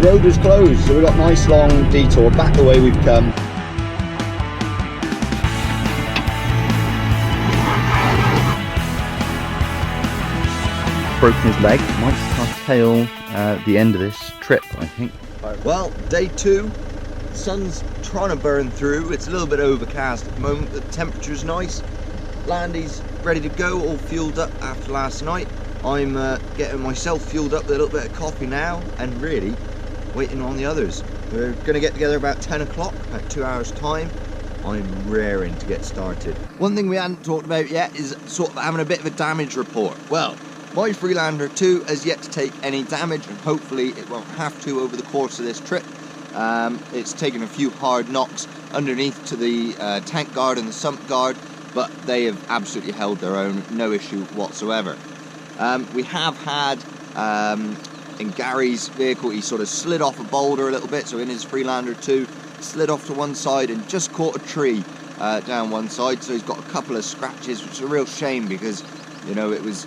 road was closed, so we got a nice long detour back the way we've come. Broken his leg, might curtail the end of this trip, I think. Well, day 2, sun's trying to burn through. It's a little bit overcast at the moment, the temperature's nice. Landy's ready to go, all fueled up after last night. I'm getting myself fueled up with a little bit of coffee now, and really waiting on the others. We're going to get together about 10 o'clock, about 2 hours time. I'm raring to get started. One thing we hadn't talked about yet is sort of having a bit of a damage report. Well, my Freelander 2 has yet to take any damage, and hopefully it won't have to over the course of this trip. It's taken a few hard knocks underneath to the tank guard and the sump guard, but they have absolutely held their own, no issue whatsoever. We have had, in Gary's vehicle, he sort of slid off a boulder a little bit, so in his Freelander 2, slid off to one side and just caught a tree down one side, so he's got a couple of scratches, which is a real shame because, you know, it was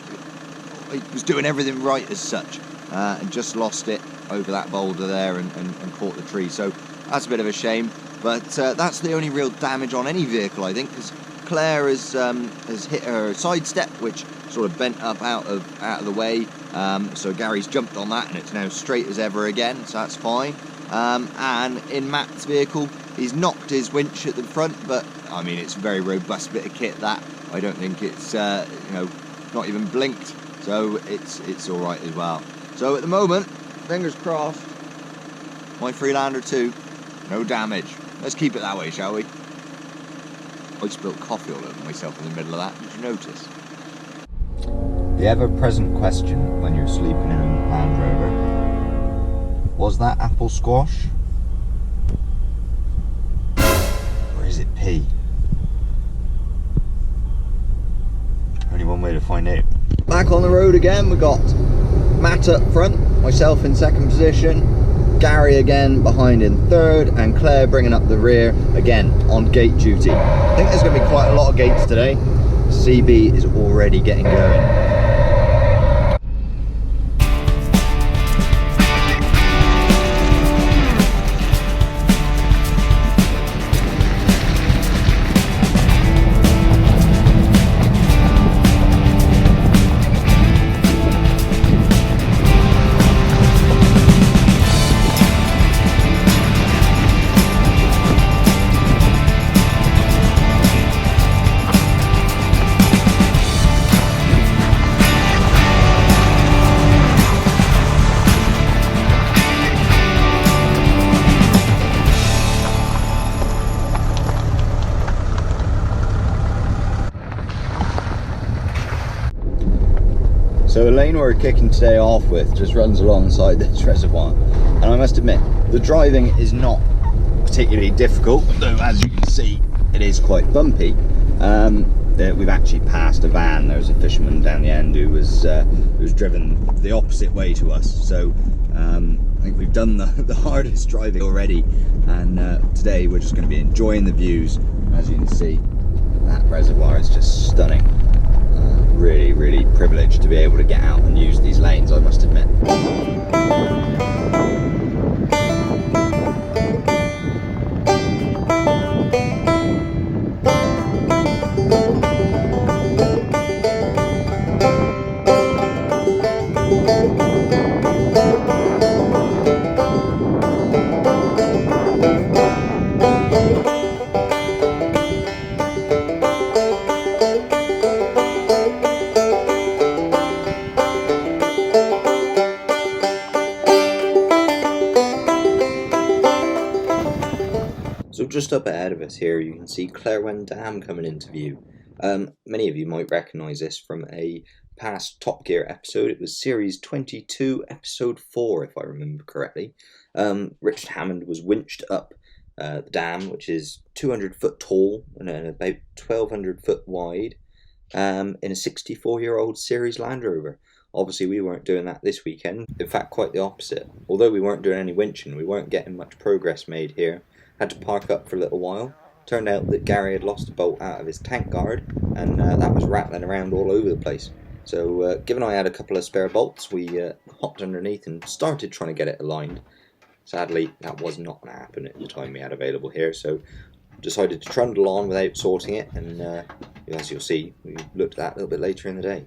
doing everything right as such, and just lost it over that boulder there and caught the tree, so that's a bit of a shame. But that's the only real damage on any vehicle, I think, because Claire has hit her side step, which sort of bent up out of the way, so Gary's jumped on that and it's now straight as ever again, so that's fine. And in Matt's vehicle, he's knocked his winch at the front, but I mean, it's a very robust bit of kit that. I don't think it's you know, not even blinked, so it's all right as well. So at the moment, fingers crossed, my Freelander 2, no damage. Let's keep it that way, shall we? I spilled coffee all over myself in the middle of that. Did you notice? The ever-present question when you're sleeping in a Land Rover: was that apple squash? Or is it pea? Only one way to find out. Back on the road again, we got Matt up front, myself in second position, Gary again behind in third, and Claire bringing up the rear again on gate duty. I think there's going to be quite a lot of gates today. CB is already getting going. So the lane we're kicking today off with just runs alongside this reservoir, and I must admit the driving is not particularly difficult, though as you can see it is quite bumpy. We've actually passed a van. There's a fisherman down the end who was driven the opposite way to us, so I think we've done the hardest driving already, and today we're just going to be enjoying the views. As you can see, that reservoir is just stunning. Really, really privileged to be able to get out and use these lanes, I must admit. So just up ahead of us here, you can see Clarewen Dam coming into view. Many of you might recognise this from a past Top Gear episode. It was Series 22, Episode 4, if I remember correctly. Richard Hammond was winched up the dam, which is 200 foot tall and about 1,200 foot wide, in a 64-year-old Series Land Rover. Obviously, we weren't doing that this weekend. In fact, quite the opposite. Although we weren't doing any winching, we weren't getting much progress made here. Had to park up for a little while. Turned out that Gary had lost a bolt out of his tank guard, and that was rattling around all over the place. So given I had a couple of spare bolts, we hopped underneath and started trying to get it aligned. Sadly, that was not going to happen at the time we had available here, so decided to trundle on without sorting it, and as you'll see, we looked at that a little bit later in the day.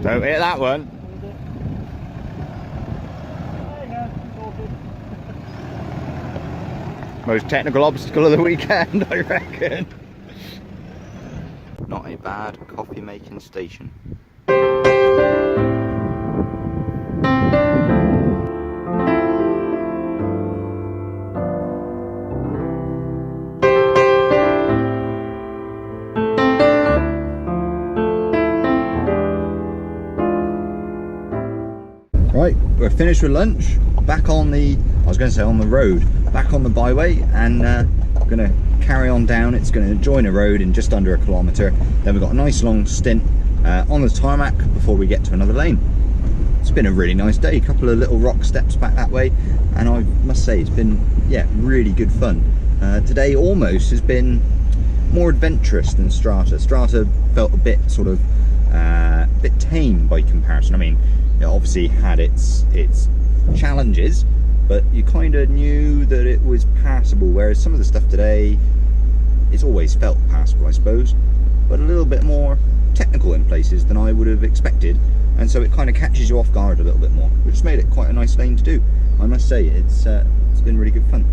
Don't hit that one. Most technical obstacle of the weekend, I reckon. Not a bad coffee making station. Right, we're finished with lunch, back on the, I was going to say on the road, back on the byway, and going to carry on down. It's going to join a road in just under a kilometre. Then we've got a nice long stint on the tarmac before we get to another lane. It's been a really nice day, a couple of little rock steps back that way, and I must say it's been, yeah, really good fun. Today almost has been more adventurous than Strata. Strata felt a bit sort of, bit tame by comparison. I mean, it obviously had its challenges, but you kind of knew that it was passable, whereas some of the stuff today, it's always felt passable, I suppose, but a little bit more technical in places than I would have expected, and so it kind of catches you off guard a little bit more, which has made it quite a nice lane to do. I must say, it's been really good fun.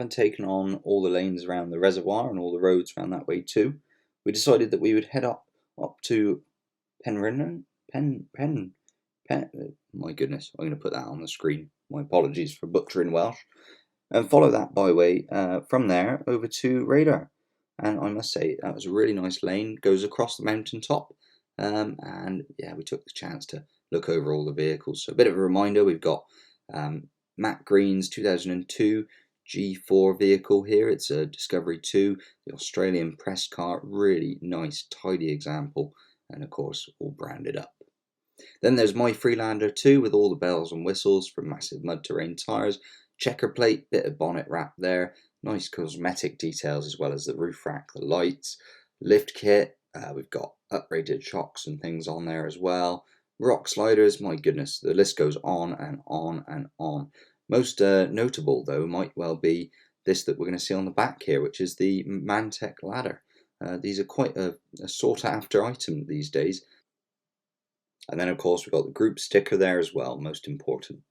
had taken on all the lanes around the reservoir and all the roads around that way too, we decided that we would head up to Penrhiw-Wen, my goodness, I'm going to put that on the screen. My apologies for butchering Welsh. And follow that byway from there over to Rhayader. And I must say, that was a really nice lane, goes across the mountaintop. And yeah, we took the chance to look over all the vehicles. So a bit of a reminder, we've got Matt Green's 2002 G4 vehicle here. It's a Discovery 2, the Australian press car, really nice, tidy example, and of course, all branded up. Then there's my Freelander 2 with all the bells and whistles from massive mud terrain tyres, checker plate, bit of bonnet wrap there, nice cosmetic details as well as the roof rack, the lights, lift kit, we've got uprated shocks and things on there as well, rock sliders, my goodness, the list goes on and on and on. Most notable though might well be this that we're going to see on the back here, which is the Mantec ladder. These are quite a sought after item these days. And then of course we've got the group sticker there as well, most important.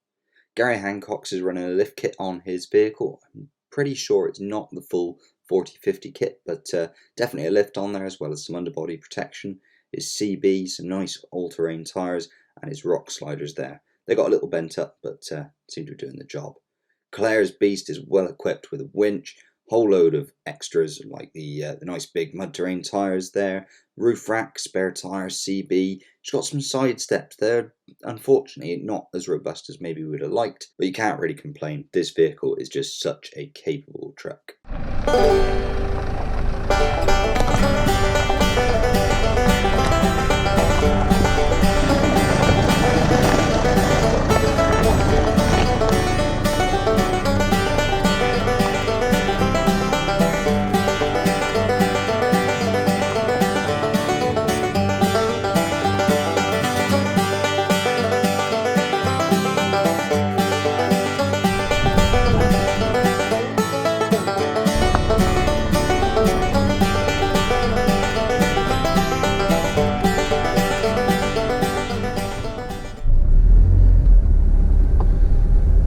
Gary Hancock's is running a lift kit on his vehicle. I'm pretty sure it's not the full 40-50 kit, but definitely a lift on there as well as some underbody protection. His CB, some nice all-terrain tyres, and his rock sliders there. They got a little bent up, but seem to be doing the job. Claire's beast is well equipped with a winch, whole load of extras like the nice big mud terrain tyres there, roof rack, spare tyres, CB. She's got some side steps there. Unfortunately, not as robust as maybe we would have liked, but you can't really complain. This vehicle is just such a capable truck.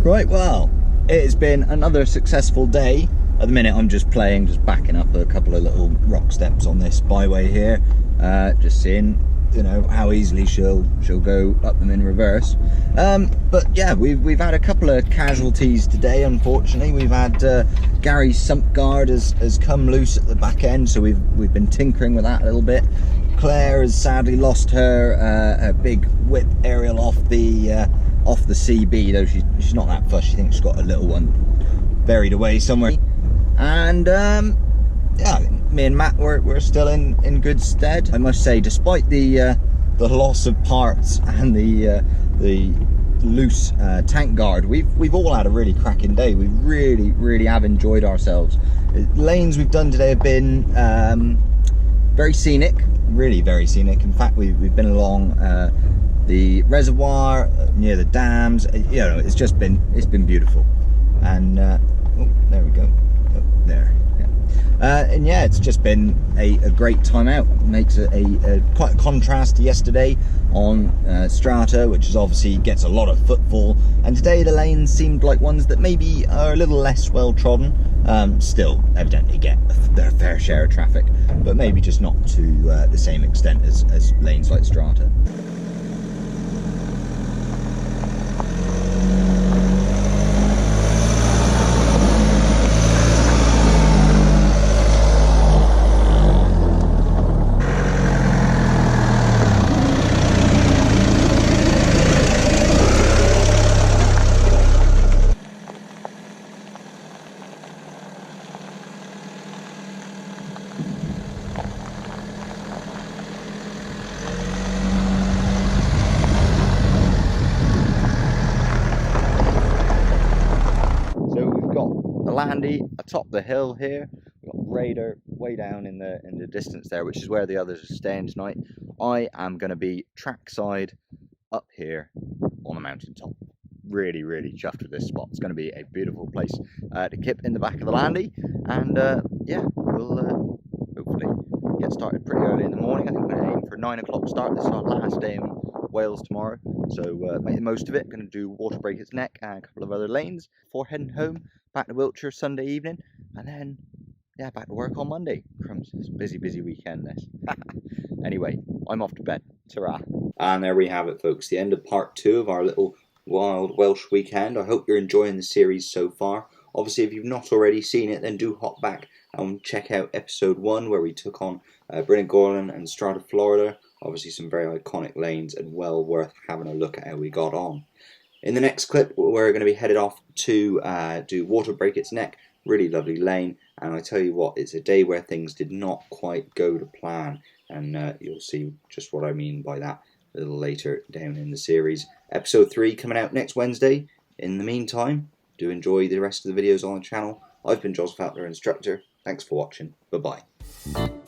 Right, well, it has been another successful day. At the minute I'm just backing up a couple of little rock steps on this byway here, just seeing, you know, how easily she'll go up them in reverse. But yeah, we've had a couple of casualties today. Unfortunately, we've had Gary's sump guard has come loose at the back end, so we've been tinkering with that a little bit. Claire has sadly lost her big whip aerial off the CB, though she's not that fussed. She thinks she's got a little one buried away somewhere. And yeah, me and Matt we're still in good stead. I must say, despite the loss of parts and the loose tank guard, we've all had a really cracking day. We really have enjoyed ourselves. The lanes we've done today have been very scenic, really very scenic. In fact, we've been along the reservoir near the dams. You know, it's been beautiful. And oh, there we go. Oh, there. Yeah. And yeah, it's just been a great time out. It makes quite a contrast to yesterday on Strata, which is obviously gets a lot of footfall. And today the lanes seemed like ones that maybe are a little less well trodden. Still, evidently get their fair share of traffic, but maybe just not to the same extent as lanes like Strata. Landy atop the hill here. We've got Rhayader way down in the distance there, which is where the others are staying tonight. I am going to be trackside up here on a mountaintop. Really chuffed with this spot. It's going to be a beautiful place to kip in the back of the Landy, and yeah, we'll hopefully get started pretty early in the morning. I think we're going to aim for 9 o'clock start. This is our last day up Wales tomorrow, so make the most of it. Going to do Waterbreakers Neck and a couple of other lanes before heading home, back to Wiltshire Sunday evening, and then, yeah, back to work on Monday. Crumbs, it's a busy weekend this. Anyway, I'm off to bed. Ta-ra. And there we have it, folks, the end of part 2 of our little wild Welsh weekend. I hope you're enjoying the series so far. Obviously, if you've not already seen it, then do hop back and check out episode 1, where we took on Bryn-y-Gwylyn and Strata, Florida. Obviously, some very iconic lanes and well worth having a look at how we got on. In the next clip, we're going to be headed off to do Waterbreakers Neck. Really lovely lane, and I tell you what, it's a day where things did not quite go to plan, and you'll see just what I mean by that a little later down in the series. Episode 3 coming out next Wednesday. In the meantime, do enjoy the rest of the videos on the channel. I've been Joseph Outler, Instructor. Thanks for watching. Bye-bye.